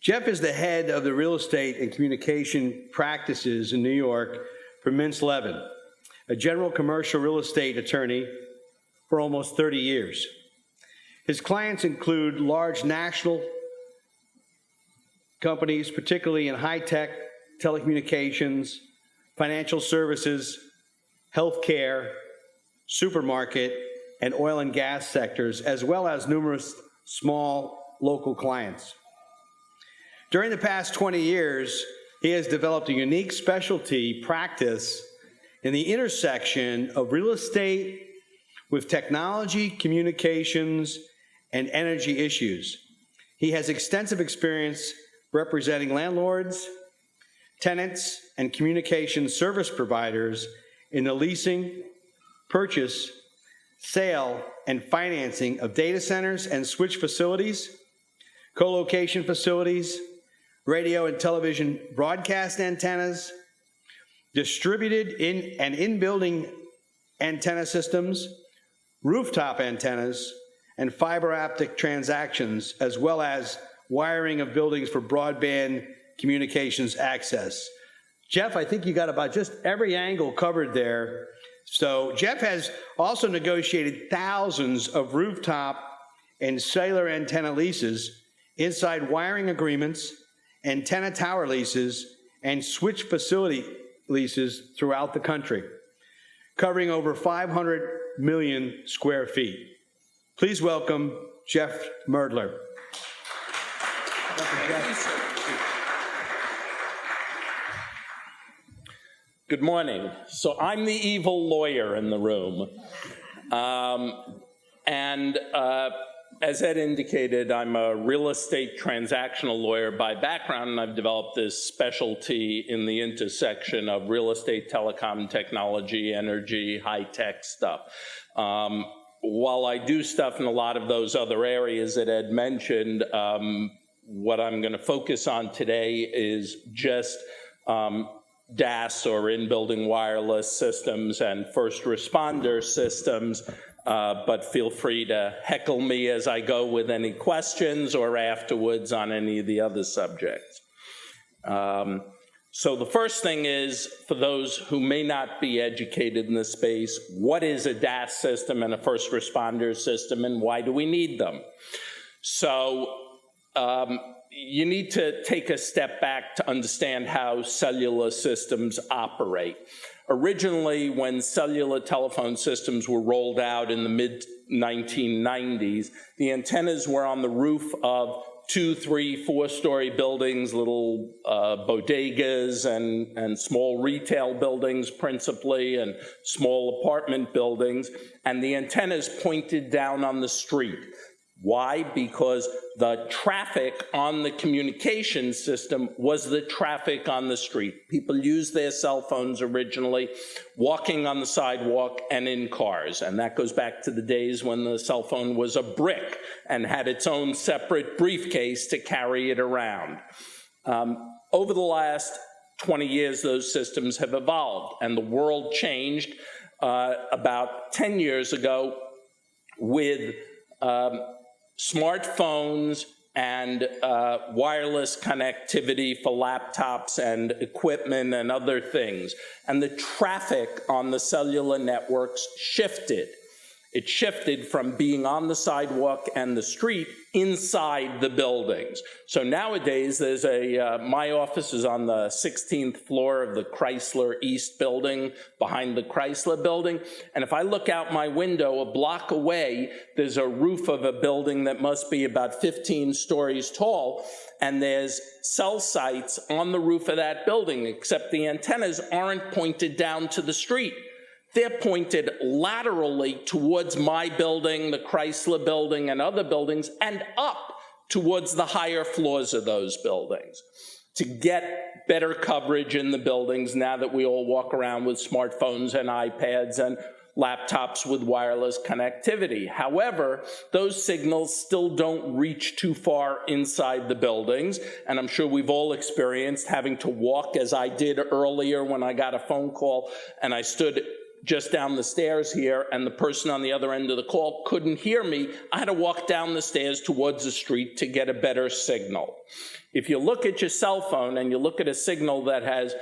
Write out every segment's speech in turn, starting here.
Jeff is the head of the real estate and communication practices in New York for Mintz Levin, a general commercial real estate attorney for almost 30 years. His clients include large national companies, particularly in high-tech, telecommunications, financial services, healthcare, supermarket, and oil and gas sectors, as well as numerous small local clients. During the past 20 years, he has developed a unique specialty practice in the intersection of real estate with technology, communications, and energy issues. He has extensive experience representing landlords, tenants, and communication service providers in the leasing, purchase, sale, and financing of data centers and switch facilities, co-location facilities, radio and television broadcast antennas, distributed in-building antenna systems, rooftop antennas, and fiber optic transactions, as well as wiring of buildings for broadband communications access. Jeff, I think you got about just every angle covered there. So Jeff has also negotiated thousands of rooftop and cellular antenna leases, inside wiring agreements, antenna tower leases, and switch facility leases throughout the country, covering over 500 million square feet. Please welcome Jeff Moerdler. Good morning. So I'm the evil lawyer in the room. As Ed indicated, I'm a real estate transactional lawyer by background, and I've developed this specialty in the intersection of real estate, telecom, technology, energy, high-tech stuff. While I do stuff in a lot of those other areas that Ed mentioned, what I'm going to focus on today is just DAS, or in-building wireless systems, and first responder systems. But feel free to heckle me as I go with any questions or afterwards on any of the other subjects. So the first thing is, for those who may not be educated in this space, what is a DAS system and a first responder system, and why do we need them? So you need to take a step back to understand how cellular systems operate. Originally, when cellular telephone systems were rolled out in the mid-1990s, the antennas were on the roof of 2-, 3-, 4-story buildings, little bodegas and small retail buildings principally, and small apartment buildings, and the antennas pointed down on the street. Why? Because the traffic on the communication system was the traffic on the street. People used their cell phones originally, walking on the sidewalk and in cars. And that goes back to the days when the cell phone was a brick and had its own separate briefcase to carry it around. Over the last 20 years, those systems have evolved, and the world changed about 10 years ago with smartphones and wireless connectivity for laptops and equipment and other things. And the traffic on the cellular networks shifted. It shifted from being on the sidewalk and the street inside the buildings. So nowadays, there's my office is on the 16th floor of the Chrysler East building, behind the Chrysler building. And if I look out my window a block away, there's a roof of a building that must be about 15 stories tall. And there's cell sites on the roof of that building, except the antennas aren't pointed down to the street. They're pointed laterally towards my building, the Chrysler building, and other buildings, and up towards the higher floors of those buildings to get better coverage in the buildings now that we all walk around with smartphones and iPads and laptops with wireless connectivity. However, those signals still don't reach too far inside the buildings, and I'm sure we've all experienced having to walk, as I did earlier when I got a phone call and I stood just down the stairs here, and the person on the other end of the call couldn't hear me, I had to walk down the stairs towards the street to get a better signal. If you look at your cell phone and you look at a signal that has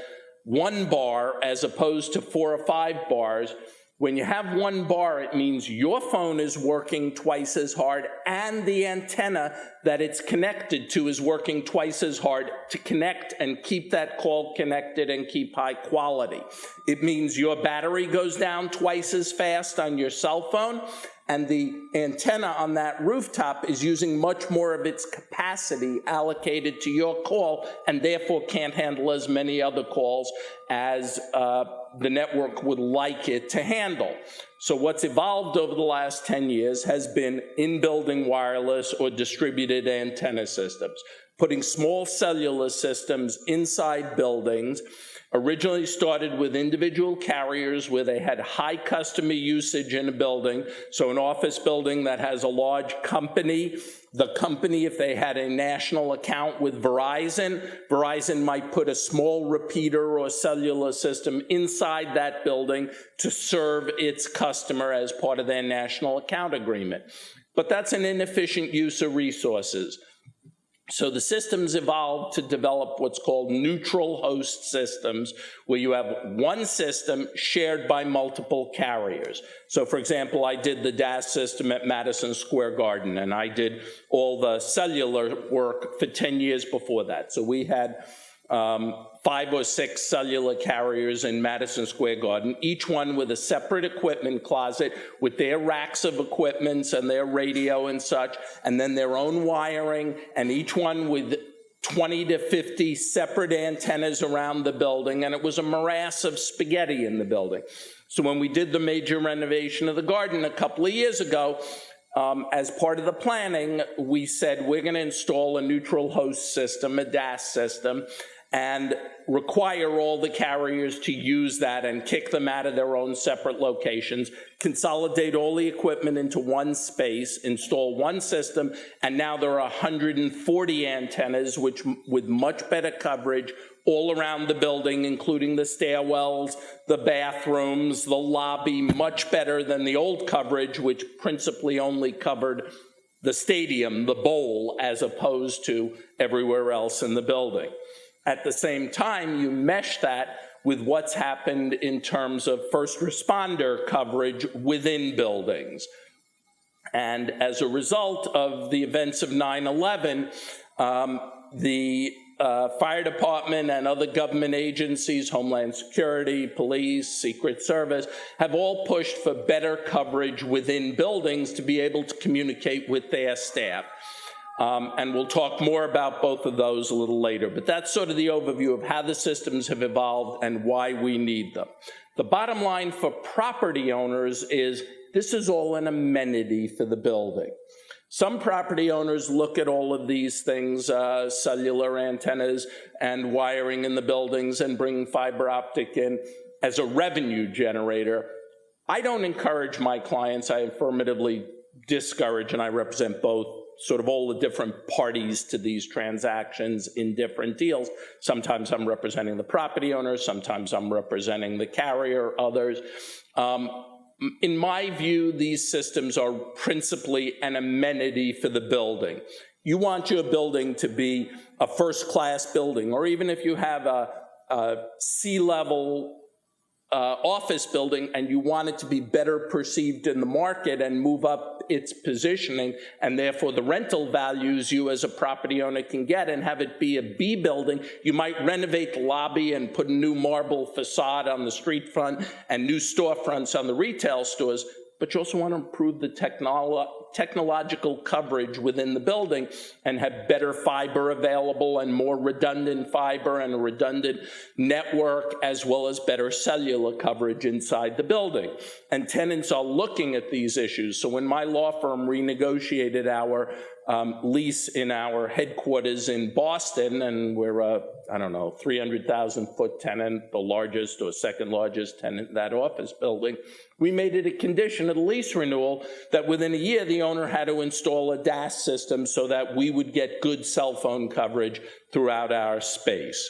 1 bar as opposed to 4 or 5 bars, when you have 1 bar, it means your phone is working twice as hard and the antenna that it's connected to is working twice as hard to connect and keep that call connected and keep high quality. It means your battery goes down twice as fast on your cell phone, and the antenna on that rooftop is using much more of its capacity allocated to your call and therefore can't handle as many other calls as the network would like it to handle. So what's evolved over the last 10 years has been in-building wireless or distributed antenna systems, putting small cellular systems inside buildings. Originally started with individual carriers where they had high customer usage in a building. So an office building that has a large company, the company, if they had a national account with Verizon, Verizon might put a small repeater or cellular system inside that building to serve its customer as part of their national account agreement. But that's an inefficient use of resources. So the systems evolved to develop what's called neutral host systems, where you have one system shared by multiple carriers. So for example, I did the DAS system at Madison Square Garden, and I did all the cellular work for 10 years before that. So we had 5 or 6 cellular carriers in Madison Square Garden, each one with a separate equipment closet with their racks of equipments and their radio and such, and then their own wiring, and each one with 20 to 50 separate antennas around the building, and it was a morass of spaghetti in the building. So when we did the major renovation of the garden a couple of years ago, as part of the planning, we said we're going to install a neutral host system, a DAS system, and require all the carriers to use that and kick them out of their own separate locations, consolidate all the equipment into one space, install one system, and now there are 140 antennas with much better coverage all around the building, including the stairwells, the bathrooms, the lobby, much better than the old coverage, which principally only covered the stadium, the bowl, as opposed to everywhere else in the building. At the same time, you mesh that with what's happened in terms of first responder coverage within buildings. And as a result of the events of 9/11, the fire department and other government agencies, Homeland Security, police, Secret Service, have all pushed for better coverage within buildings to be able to communicate with their staff. And we'll talk more about both of those a little later. But that's sort of the overview of how the systems have evolved and why we need them. The bottom line for property owners is this is all an amenity for the building. Some property owners look at all of these things, cellular antennas and wiring in the buildings and bringing fiber optic in as a revenue generator. I don't encourage my clients. I affirmatively discourage, and I represent both, sort of all the different parties to these transactions in different deals. Sometimes I'm representing the property owner, sometimes I'm representing the carrier, others. In my view, these systems are principally an amenity for the building. You want your building to be a first-class building, or even if you have a C-level office building and you want it to be better perceived in the market and move up its positioning, and therefore the rental values you as a property owner can get, and have it be a B building, you might renovate the lobby and put a new marble facade on the street front and new storefronts on the retail stores, but you also want to improve the technological coverage within the building and have better fiber available and more redundant fiber and a redundant network, as well as better cellular coverage inside the building. And tenants are looking at these issues. So when my law firm renegotiated our lease in our headquarters in Boston, and we're a, 300,000 foot tenant, the largest or second largest tenant in that office building, we made it a condition of the lease renewal that within a year the owner had to install a DAS system so that we would get good cell phone coverage throughout our space.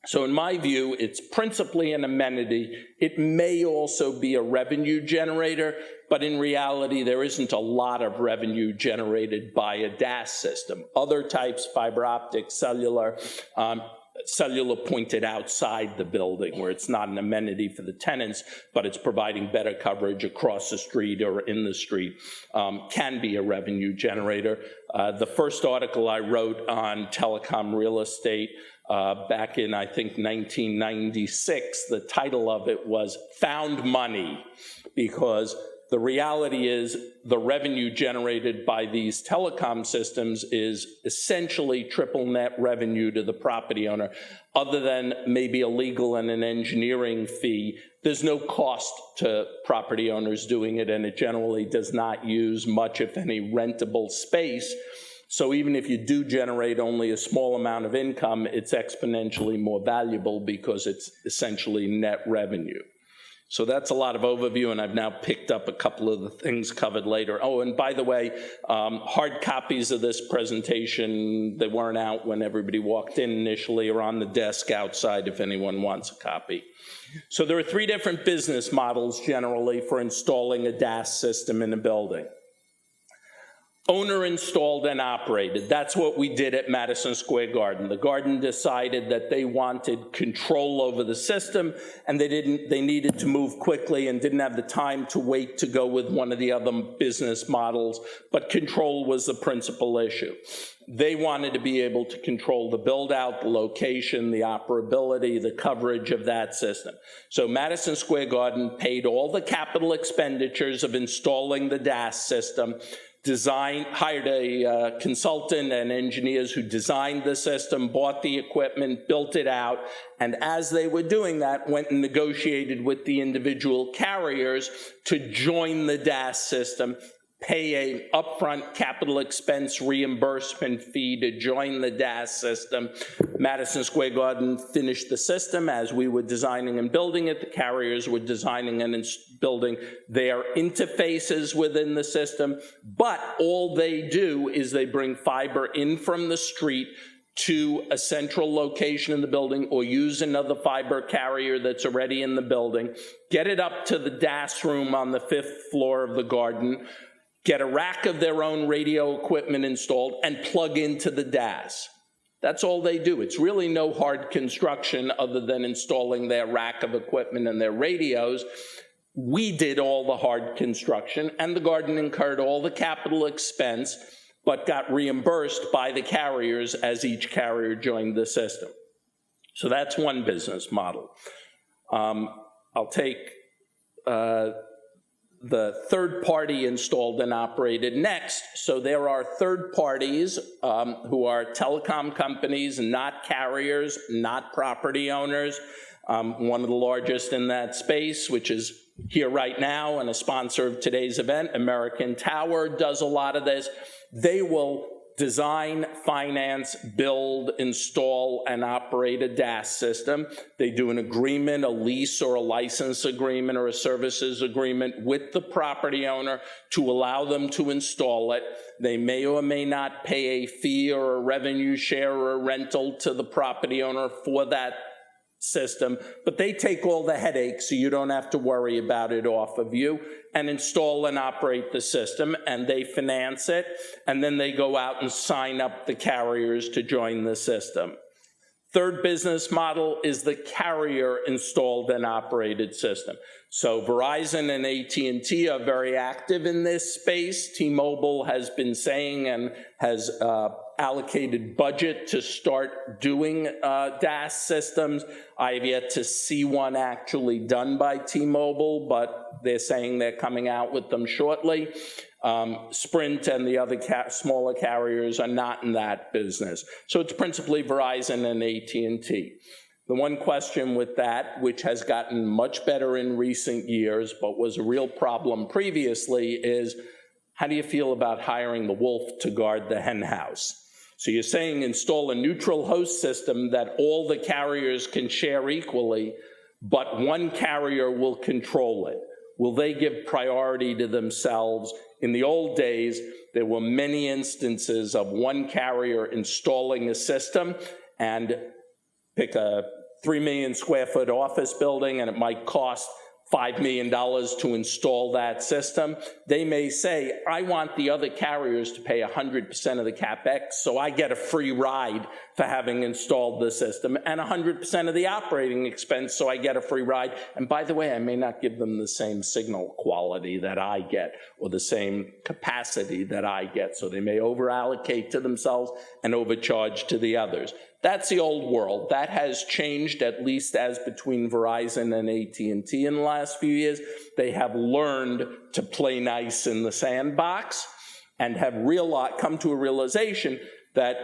So in my view, it's principally an amenity. It may also be a revenue generator, but in reality, there isn't a lot of revenue generated by a DAS system. Other types, fiber optic, cellular pointed outside the building where it's not an amenity for the tenants, but it's providing better coverage across the street or in the street, can be a revenue generator. The first article I wrote on telecom real estate back in, I think, 1996, the title of it was Found Money, because the reality is the revenue generated by these telecom systems is essentially triple net revenue to the property owner. Other than maybe a legal and an engineering fee, there's no cost to property owners doing it, and it generally does not use much, if any, rentable space. So even if you do generate only a small amount of income, it's exponentially more valuable because it's essentially net revenue. So that's a lot of overview, and I've now picked up a couple of the things covered later. Oh, and by the way, hard copies of this presentation, they weren't out when everybody walked in initially, or on the desk outside if anyone wants a copy. So there are three different business models generally for installing a DAS system in a building. Owner installed and operated. That's what we did at Madison Square Garden. The Garden decided that they wanted control over the system, and they needed to move quickly and didn't have the time to wait to go with one of the other business models, but control was the principal issue. They wanted to be able to control the build out, the location, the operability, the coverage of that system. So Madison Square Garden paid all the capital expenditures of installing the DAS system, hired a consultant and engineers who designed the system, bought the equipment, built it out, and as they were doing that, went and negotiated with the individual carriers to join the DAS system, pay an upfront capital expense reimbursement fee to join the DAS system. Madison Square Garden finished the system as we were designing and building it. The carriers were designing and building their interfaces within the system, but all they do is they bring fiber in from the street to a central location in the building, or use another fiber carrier that's already in the building, get it up to the DAS room on the 5th floor of the Garden, get a rack of their own radio equipment installed, and plug into the DAS. That's all they do. It's really no hard construction other than installing their rack of equipment and their radios. We did all the hard construction, and the Garden incurred all the capital expense, but got reimbursed by the carriers as each carrier joined the system. So that's one business model. I'll take the third party installed and operated next. So there are third parties who are telecom companies, not carriers, not property owners. One of the largest in that space, which is here right now and a sponsor of today's event, American Tower, does a lot of this. They will design, finance, build, install, and operate a DAS system. They do an agreement, a lease or a license agreement or a services agreement with the property owner to allow them to install it. They may or may not pay a fee or a revenue share or a rental to the property owner for that system, but they take all the headaches so you don't have to worry about it off of you, and install and operate the system, and they finance it, and then they go out and sign up the carriers to join the system. Third business model is the carrier installed and operated system. So Verizon and AT&T are very active in this space. T-Mobile has been saying and has allocated budget to start doing DAS systems. I have yet to see one actually done by T-Mobile, but they're saying they're coming out with them shortly. Sprint and the other smaller carriers are not in that business. So it's principally Verizon and AT&T. The one question with that, which has gotten much better in recent years, but was a real problem previously, is how do you feel about hiring the wolf to guard the hen house? So you're saying install a neutral host system that all the carriers can share equally, but one carrier will control it. Will they give priority to themselves? In the old days, there were many instances of one carrier installing a system, and pick a 3 million square foot office building and it might cost $5 million to install that system, they may say, I want the other carriers to pay 100% of the CapEx, so I get a free ride for having installed the system, and 100% of the operating expense, so I get a free ride. And by the way, I may not give them the same signal quality that I get or the same capacity that I get, so they may over-allocate to themselves and overcharge to the others. That's the old world. That has changed, at least as between Verizon and AT&T in the last few years. They have learned to play nice in the sandbox and have come to a realization that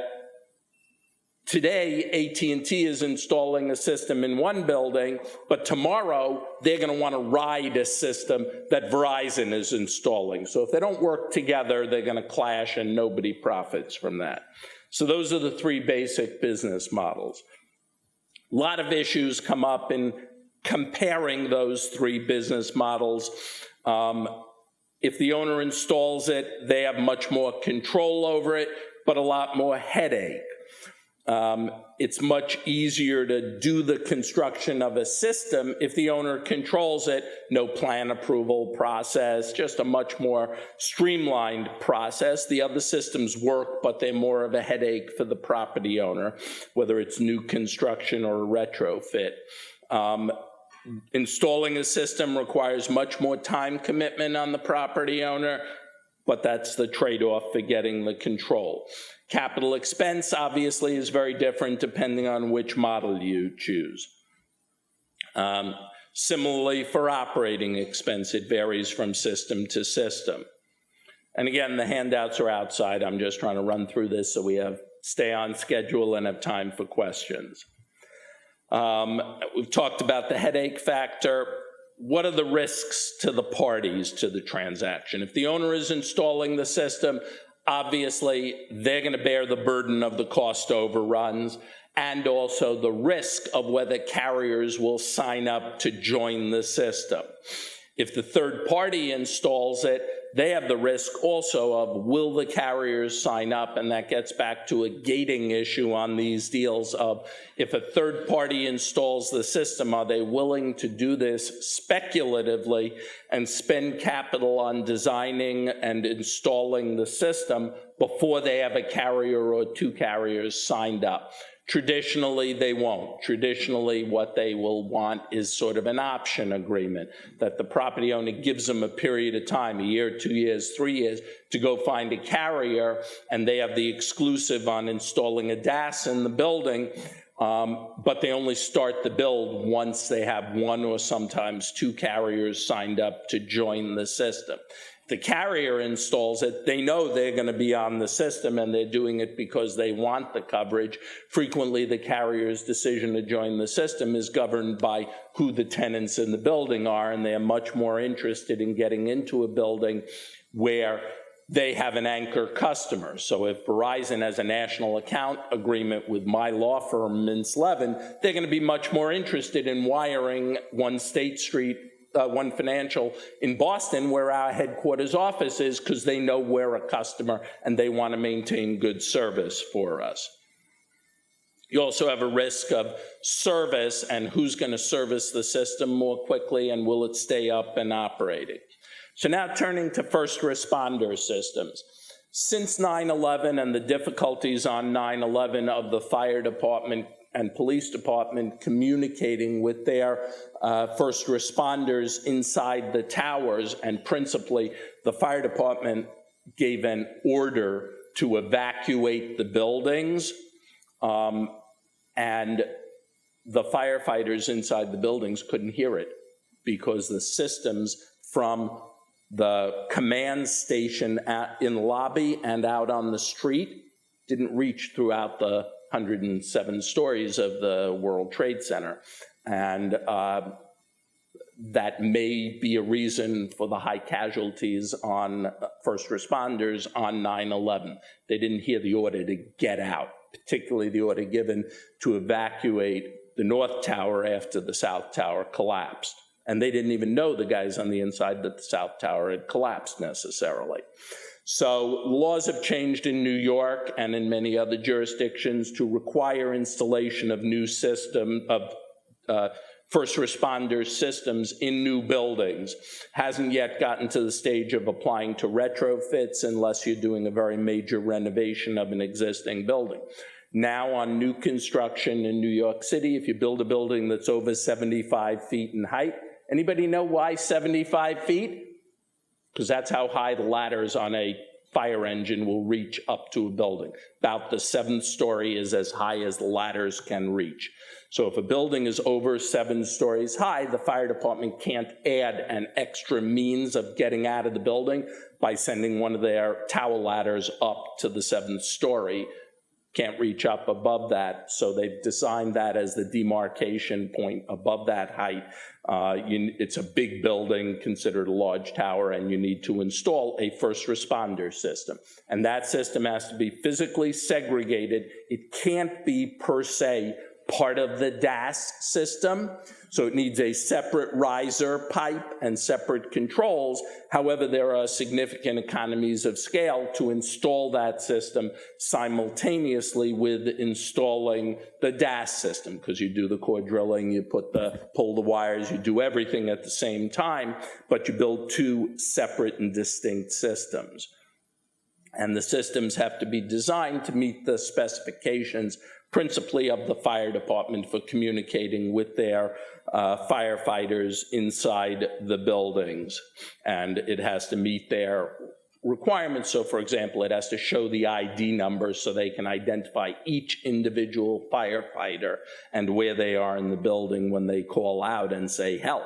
today AT&T is installing a system in one building, but tomorrow they're going to want to ride a system that Verizon is installing. So if they don't work together, they're going to clash and nobody profits from that. So those are the three basic business models. A lot of issues come up in comparing those three business models. If the owner installs it, they have much more control over it, but a lot more headache. It's much easier to do the construction of a system if the owner controls it. No plan approval process, just a much more streamlined process. The other systems work, but they're more of a headache for the property owner, whether it's new construction or a retrofit. Installing a system requires much more time commitment on the property owner, but that's the trade-off for getting the control. Capital expense, obviously, is very different depending on which model you choose. Similarly, for operating expense, it varies from system to system. And again, the handouts are outside. I'm just trying to run through this so we stay on schedule and have time for questions. We've talked about the headache factor. What are the risks to the parties to the transaction? If the owner is installing the system, obviously they're going to bear the burden of the cost overruns and also the risk of whether carriers will sign up to join the system. If the third party installs it, they have the risk also of will the carriers sign up, and that gets back to a gating issue on these deals of if a third party installs the system, are they willing to do this speculatively and spend capital on designing and installing the system before they have a carrier or two carriers signed up? Traditionally, they won't. Traditionally, what they will want is sort of an option agreement that the property owner gives them a period of time, a year, 2 years, 3 years, to go find a carrier, and they have the exclusive on installing a DAS in the building, but they only start the build once they have one or sometimes two carriers signed up to join the system. The carrier installs it, they know they're going to be on the system and they're doing it because they want the coverage. Frequently, the carrier's decision to join the system is governed by who the tenants in the building are, and they are much more interested in getting into a building where they have an anchor customer. So if Verizon has a national account agreement with my law firm, Mintz Levin, they're going to be much more interested in wiring One State Street, One Financial in Boston, where our headquarters office is, because they know we're a customer and they want to maintain good service for us. You also have a risk of service and who's going to service the system more quickly and will it stay up and operating. So now turning to first responder systems. Since 9/11 and the difficulties on 9/11 of the fire department and police department communicating with their first responders inside the towers, and principally the fire department gave an order to evacuate the buildings, and the firefighters inside the buildings couldn't hear it because the systems from the command station in the lobby and out on the street didn't reach throughout the 107 stories of the World Trade Center. And that may be a reason for the high casualties on first responders on 9/11. They didn't hear the order to get out, particularly the order given to evacuate the North Tower after the South Tower collapsed. And they didn't even know, the guys on the inside, that the South Tower had collapsed necessarily. So laws have changed in New York and in many other jurisdictions to require installation of new system of first responder systems in new buildings. Hasn't yet gotten to the stage of applying to retrofits unless you're doing a very major renovation of an existing building. Now on new construction in New York City, if you build a building that's over 75 feet in height, anybody know why 75 feet? Because that's how high the ladders on a fire engine will reach up to a building. About the 7th story is as high as the ladders can reach. So if a building is over 7 stories high, the fire department can't add an extra means of getting out of the building by sending one of their tower ladders up to the 7th story. Can't reach up above that, so they've designed that as the demarcation point above that height. It's a big building, considered a large tower, and you need to install a first responder system. And that system has to be physically segregated. It can't be, per se, part of the DAS system, so it needs a separate riser pipe and separate controls. However, there are significant economies of scale to install that system simultaneously with installing the DAS system, because you do the core drilling, you pull the wires, you do everything at the same time, but you build 2 separate and distinct systems. And the systems have to be designed to meet the specifications principally of the fire department for communicating with their firefighters inside the buildings. And it has to meet their requirements. So, for example, it has to show the ID numbers so they can identify each individual firefighter and where they are in the building when they call out and say help.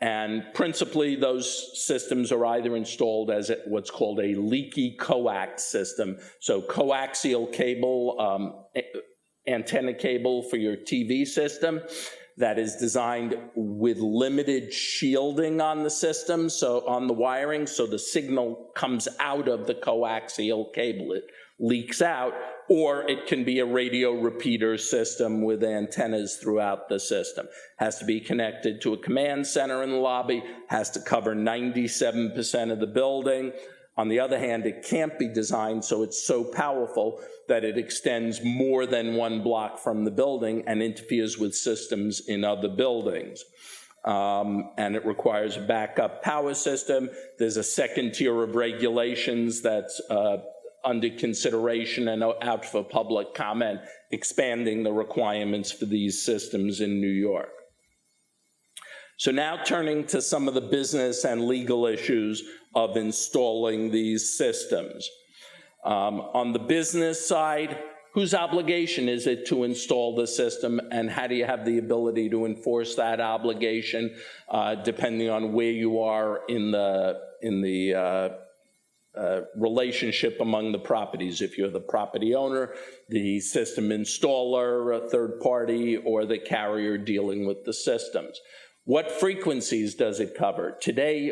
And principally, those systems are either installed as what's called a leaky coax system. So coaxial cable, antenna cable for your TV system that is designed with limited shielding on the system, so on the wiring, so the signal comes out of the coaxial cable. It leaks out, or it can be a radio repeater system with antennas throughout the system. Has to be connected to a command center in the lobby, has to cover 97% of the building. On the other hand, it can't be designed so it's so powerful that it extends more than 1 block from the building and interferes with systems in other buildings. And it requires a backup power system. There's a second tier of regulations that's under consideration and out for public comment, expanding the requirements for these systems in New York. So now turning to some of the business and legal issues of installing these systems. On the business side, whose obligation is it to install the system, and how do you have the ability to enforce that obligation depending on where you are in the relationship among the properties? If you're the property owner, the system installer, a third party, or the carrier dealing with the systems. What frequencies does it cover? Today,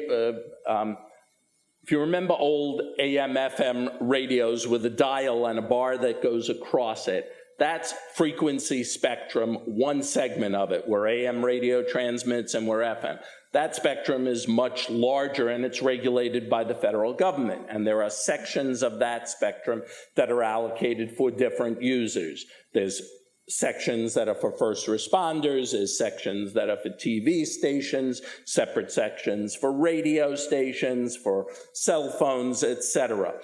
if you remember old AM, FM radios with a dial and a bar that goes across it, that's frequency spectrum, one segment of it, where AM radio transmits and where FM. That spectrum is much larger, and it's regulated by the federal government. And there are sections of that spectrum that are allocated for different users. There's sections that are for first responders, there's sections that are for TV stations, separate sections for radio stations, for cell phones, etc.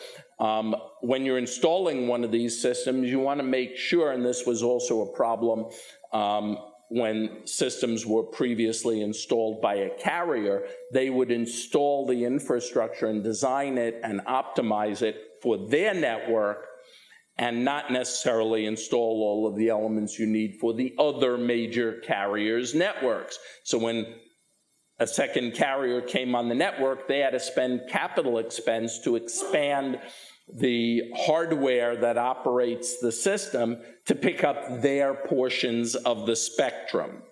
When you're installing one of these systems, you want to make sure, and this was also a problem when systems were previously installed by a carrier, they would install the infrastructure and design it and optimize it for their network and not necessarily install all of the elements you need for the other major carriers' networks. So when a second carrier came on the network, they had to spend capital expense to expand the hardware that operates the system to pick up their portions of the spectrum.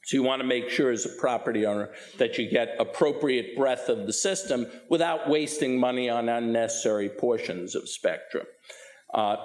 So you want to make sure as a property owner that you get appropriate breadth of the system without wasting money on unnecessary portions of spectrum.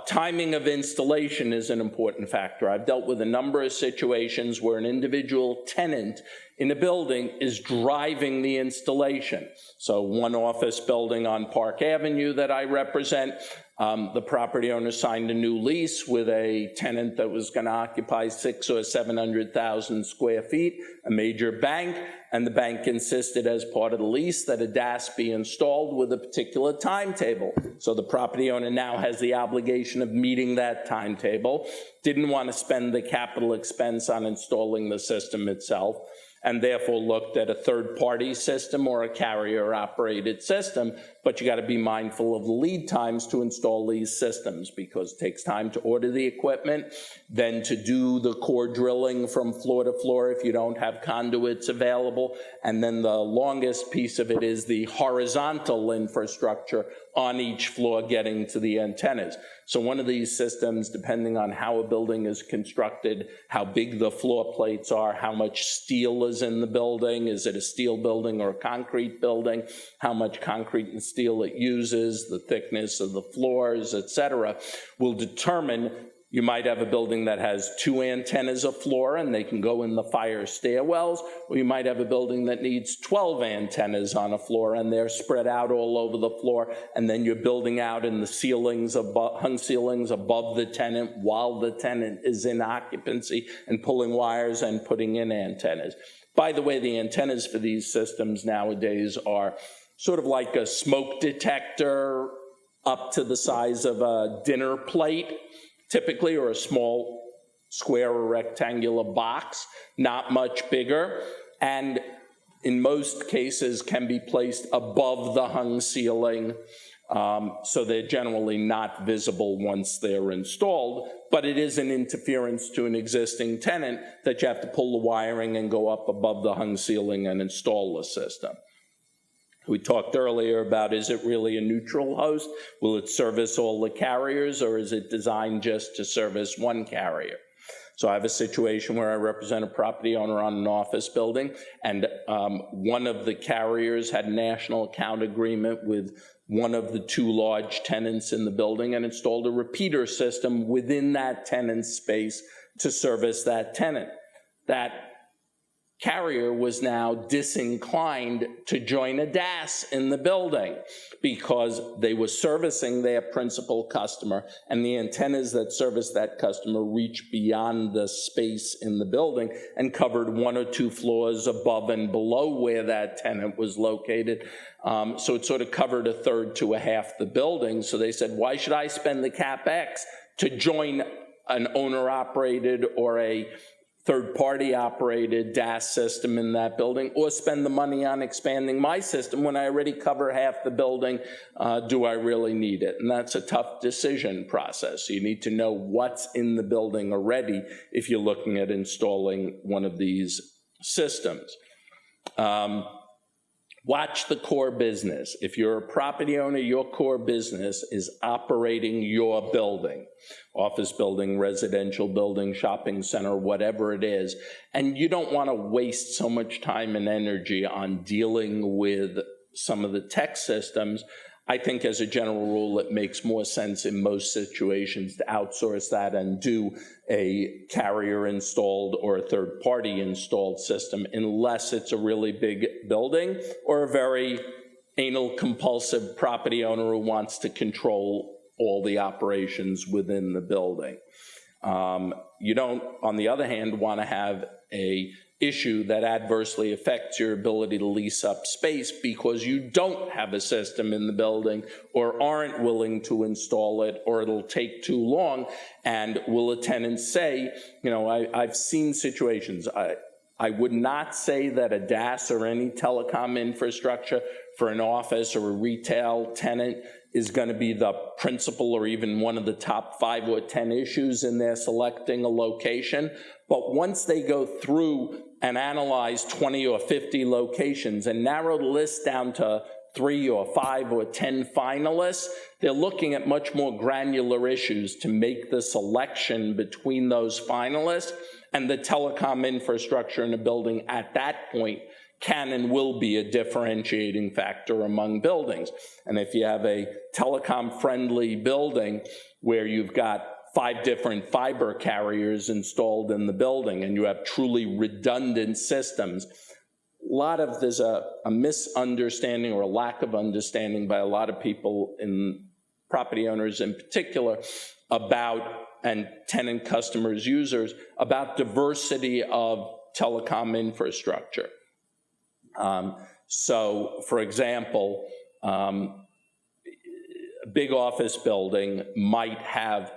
Timing of installation is an important factor. I've dealt with a number of situations where an individual tenant in a building is driving the installation. So one office building on Park Avenue that I represent, the property owner signed a new lease with a tenant that was going to occupy 600,000 or 700,000 square feet, a major bank, and the bank insisted as part of the lease that a DAS be installed with a particular timetable. So the property owner now has the obligation of meeting that timetable, didn't want to spend the capital expense on installing the system itself, and therefore looked at a third-party system or a carrier-operated system. But you got to be mindful of the lead times to install these systems, because it takes time to order the equipment, then to do the core drilling from floor to floor if you don't have conduits available, and then the longest piece of it is the horizontal infrastructure on each floor getting to the antennas. So one of these systems, depending on how a building is constructed, how big the floor plates are, how much steel is in the building, is it a steel building or a concrete building, how much concrete and steel it uses, the thickness of the floors, etc., will determine. You might have a building that has 2 antennas a floor and they can go in the fire stairwells, or you might have a building that needs 12 antennas on a floor and they're spread out all over the floor, and then you're building out in the ceilings, hung ceilings above the tenant while the tenant is in occupancy and pulling wires and putting in antennas. By the way, the antennas for these systems nowadays are sort of like a smoke detector up to the size of a dinner plate, typically, or a small square or rectangular box, not much bigger, and in most cases can be placed above the hung ceiling, so they're generally not visible once they're installed, but it is an interference to an existing tenant that you have to pull the wiring and go up above the hung ceiling and install the system. We talked earlier about, is it really a neutral host? Will it service all the carriers, or is it designed just to service one carrier? So I have a situation where I represent a property owner on an office building, and one of the carriers had a national account agreement with one of the 2 large tenants in the building and installed a repeater system within that tenant's space to service that tenant. That carrier was now disinclined to join a DAS in the building because they were servicing their principal customer, and the antennas that service that customer reached beyond the space in the building and covered 1 or 2 floors above and below where that tenant was located. So it sort of covered 1/3 to 1/2 the building. So they said, why should I spend the CapEx to join an owner-operated or a third-party operated DAS system in that building, or spend the money on expanding my system when I already cover half the building? Do I really need it? And that's a tough decision process. You need to know what's in the building already if you're looking at installing one of these systems. Watch the core business. If you're a property owner, your core business is operating your building, office building, residential building, shopping center, whatever it is. And you don't want to waste so much time and energy on dealing with some of the tech systems. I think as a general rule, it makes more sense in most situations to outsource that and do a carrier installed or a third party installed system, unless it's a really big building or a very anal compulsive property owner who wants to control all the operations within the building. You don't, on the other hand, want to have a issue that adversely affects your ability to lease up space because you don't have a system in the building or aren't willing to install it, or it'll take too long. And will a tenant say, you know, I've seen situations. I would not say that a DAS or any telecom infrastructure for an office or a retail tenant is going to be the principal or even one of the top 5 or 10 issues in their selecting a location. But once they go through and analyze 20 or 50 locations and narrow the list down to 3 or 5 or 10 finalists, they're looking at much more granular issues to make the selection between those finalists, and the telecom infrastructure in a building at that point can and will be a differentiating factor among buildings. And if you have a telecom-friendly building where you've got 5 different fiber carriers installed in the building, and you have truly redundant systems. There's a misunderstanding or a lack of understanding by a lot of people, in property owners in particular, and tenant customers, users, about diversity of telecom infrastructure. So, for example, a big office building might have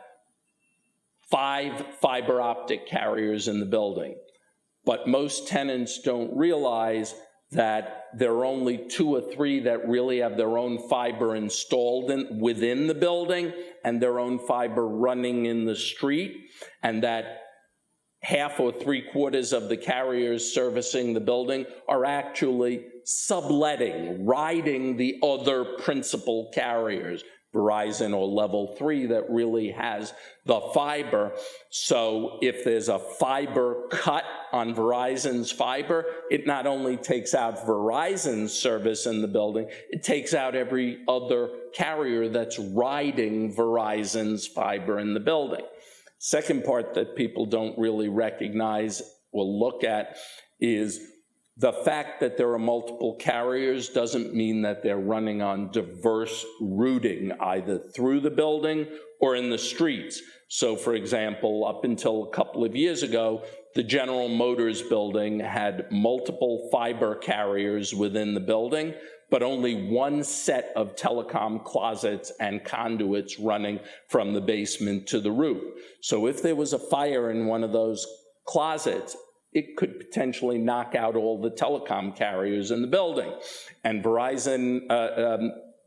5 fiber optic carriers in the building, but most tenants don't realize that there are only 2 or 3 that really have their own fiber installed within the building and their own fiber running in the street, and that half or 3/4 of the carriers servicing the building are actually subletting, riding the other principal carriers, Verizon or Level 3, that really has the fiber. So if there's a fiber cut on Verizon's fiber, it not only takes out Verizon's service in the building, it takes out every other carrier that's riding Verizon's fiber in the building. Second part that people don't really recognize or look at is the fact that there are multiple carriers doesn't mean that they're running on diverse routing, either through the building or in the streets. So, for example, up until a couple of years ago, the General Motors building had multiple fiber carriers within the building, but only one set of telecom closets and conduits running from the basement to the roof. So if there was a fire in one of those closets, it could potentially knock out all the telecom carriers in the building. And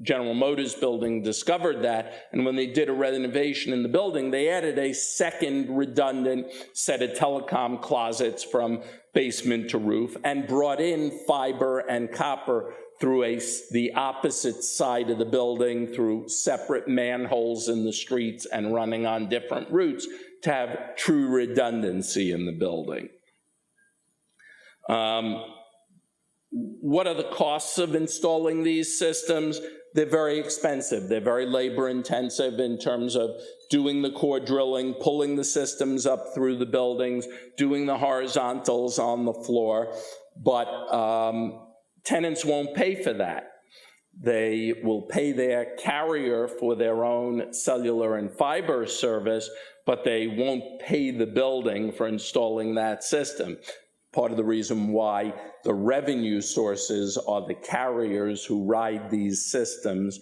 General Motors building discovered that, and when they did a renovation in the building, they added a second redundant set of telecom closets from basement to roof and brought in fiber and copper through the opposite side of the building, through separate manholes in the streets and running on different routes to have true redundancy in the building. What are the costs of installing these systems? They're very expensive. They're very labor intensive in terms of doing the core drilling, pulling the systems up through the buildings, doing the horizontals on the floor. But tenants won't pay for that. They will pay their carrier for their own cellular and fiber service, but they won't pay the building for installing that system. Part of the reason why the revenue sources are the carriers who ride these systems,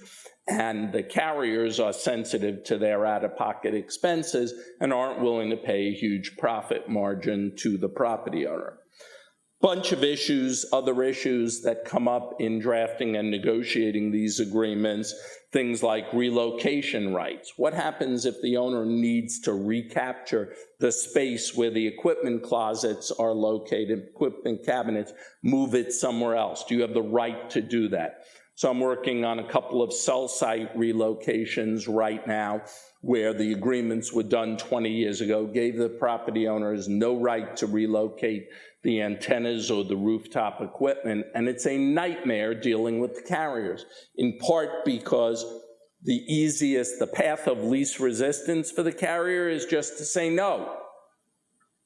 and the carriers are sensitive to their out-of-pocket expenses and aren't willing to pay a huge profit margin to the property owner. Bunch of issues, other issues that come up in drafting and negotiating these agreements, things like relocation rights. What happens if the owner needs to recapture the space where the equipment closets are located, equipment cabinets, move it somewhere else? Do you have the right to do that? So I'm working on a couple of cell site relocations right now where the agreements were done 20 years ago, gave the property owners no right to relocate the antennas or the rooftop equipment, and it's a nightmare dealing with the carriers, in part because the path of least resistance for the carrier is just to say no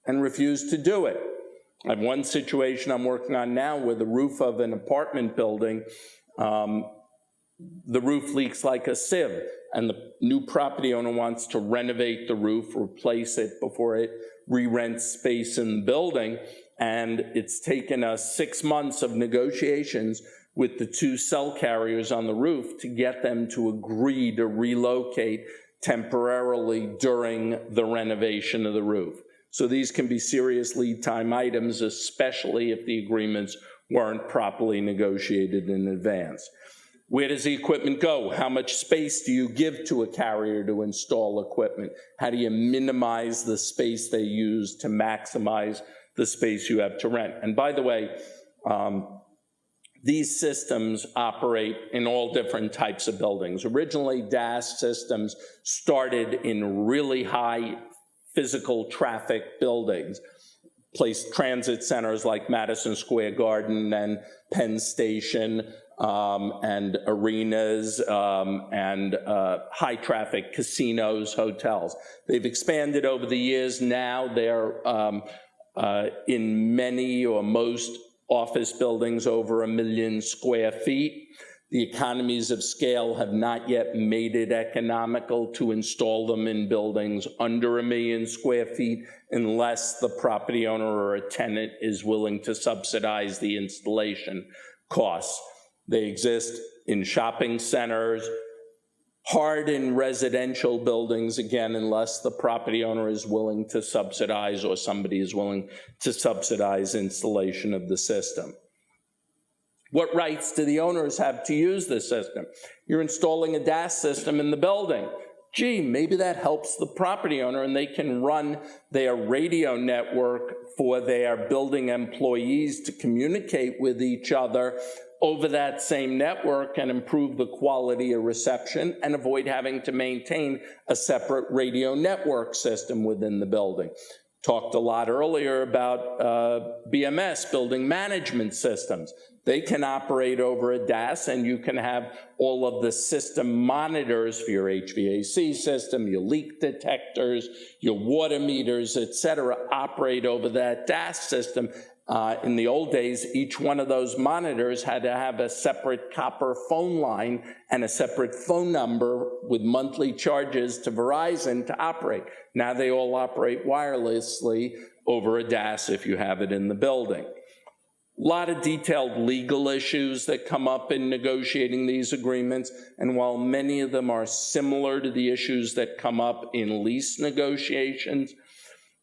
and refuse to do it. I have one situation I'm working on now where the roof of an apartment building, the roof leaks like a sieve, and the new property owner wants to renovate the roof, replace it before it re-rents space in the building. And it's taken us 6 months of negotiations with the 2 cell carriers on the roof to get them to agree to relocate temporarily during the renovation of the roof. So these can be serious lead time items, especially if the agreements weren't properly negotiated in advance. Where does the equipment go? How much space do you give to a carrier to install equipment? How do you minimize the space they use to maximize the space you have to rent? And by the way, these systems operate in all different types of buildings. Originally, DAS systems started in really high physical traffic buildings, transit centers like Madison Square Garden and Penn Station, and arenas and high-traffic casinos, hotels. They've expanded over the years. Now they're in many or most office buildings over 1 million square feet. The economies of scale have not yet made it economical to install them in buildings under 1 million square feet unless the property owner or a tenant is willing to subsidize the installation costs. They exist in shopping centers, hard in residential buildings, again, unless the property owner is willing to subsidize or somebody is willing to subsidize installation of the system. What rights do the owners have to use this system? You're installing a DAS system in the building. Gee, maybe that helps the property owner and they can run their radio network for their building employees to communicate with each other over that same network and improve the quality of reception and avoid having to maintain a separate radio network system within the building. Talked a lot earlier about BMS, building management systems. They can operate over a DAS, and you can have all of the system monitors for your HVAC system, your leak detectors, your water meters, et cetera, operate over that DAS system. In the old days, each one of those monitors had to have a separate copper phone line and a separate phone number with monthly charges to Verizon to operate. Now they all operate wirelessly over a DAS if you have it in the building. A lot of detailed legal issues that come up in negotiating these agreements, and while many of them are similar to the issues that come up in lease negotiations,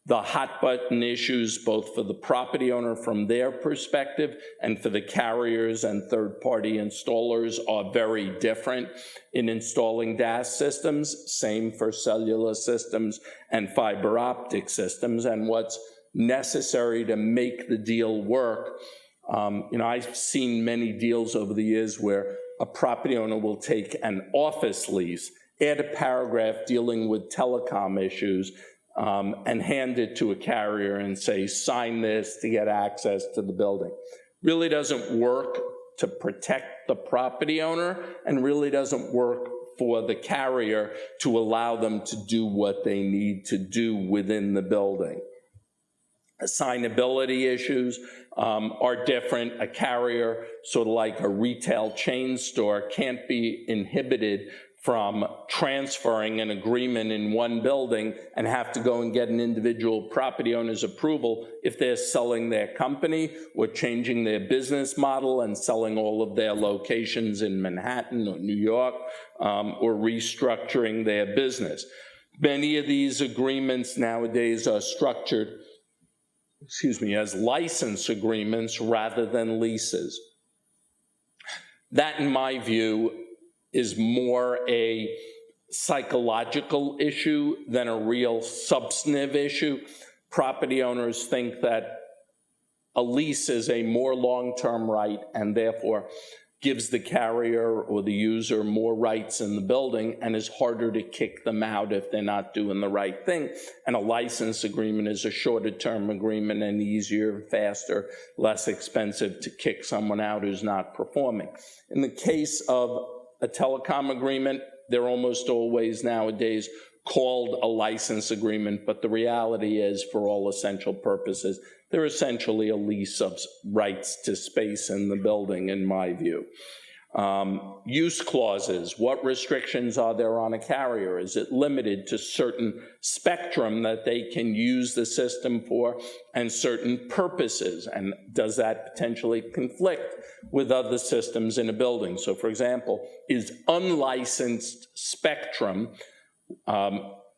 the hot button issues, both for the property owner from their perspective and for the carriers and third-party installers, are very different in installing DAS systems, same for cellular systems and fiber optic systems, and what's necessary to make the deal work. I've seen many deals over the years where a property owner will take an office lease, add a paragraph dealing with telecom issues, and hand it to a carrier and say, sign this to get access to the building. Really doesn't work to protect the property owner and really doesn't work for the carrier to allow them to do what they need to do within the building. Assignability issues are different. A carrier, sort of like a retail chain store, can't be inhibited from transferring an agreement in one building and have to go and get an individual property owner's approval if they're selling their company or changing their business model and selling all of their locations in Manhattan or New York, or restructuring their business. Many of these agreements nowadays are structured as license agreements rather than leases. That, in my view, is more a psychological issue than a real substantive issue. Property owners think that a lease is a more long-term right and therefore gives the carrier or the user more rights in the building and is harder to kick them out if they're not doing the right thing. And a license agreement is a shorter-term agreement and easier, faster, less expensive to kick someone out who's not performing. In the case of a telecom agreement, they're almost always nowadays called a license agreement, but the reality is, for all essential purposes, they're essentially a lease of rights to space in the building, in my view. Use clauses. What restrictions are there on a carrier? Is it limited to certain spectrum that they can use the system for and certain purposes? And does that potentially conflict with other systems in a building? So, for example, is unlicensed spectrum,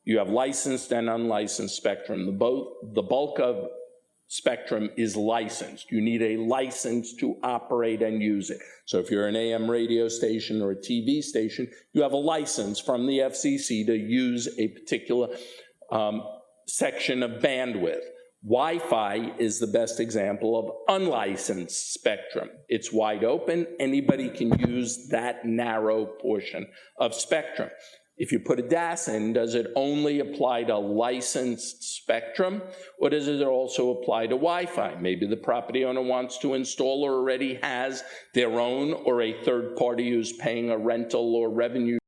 you have licensed and unlicensed spectrum. The bulk of spectrum is licensed. You need a license to operate and use it. So if you're an AM radio station or a TV station, you have a license from the FCC to use a particular section of bandwidth. Wi-Fi is the best example of unlicensed spectrum. It's wide open. Anybody can use that narrow portion of spectrum. If you put a DAS in, does it only apply to licensed spectrum, or does it also apply to Wi-Fi? Maybe the property owner wants to install or already has their own, or a third party who's paying a rental or revenue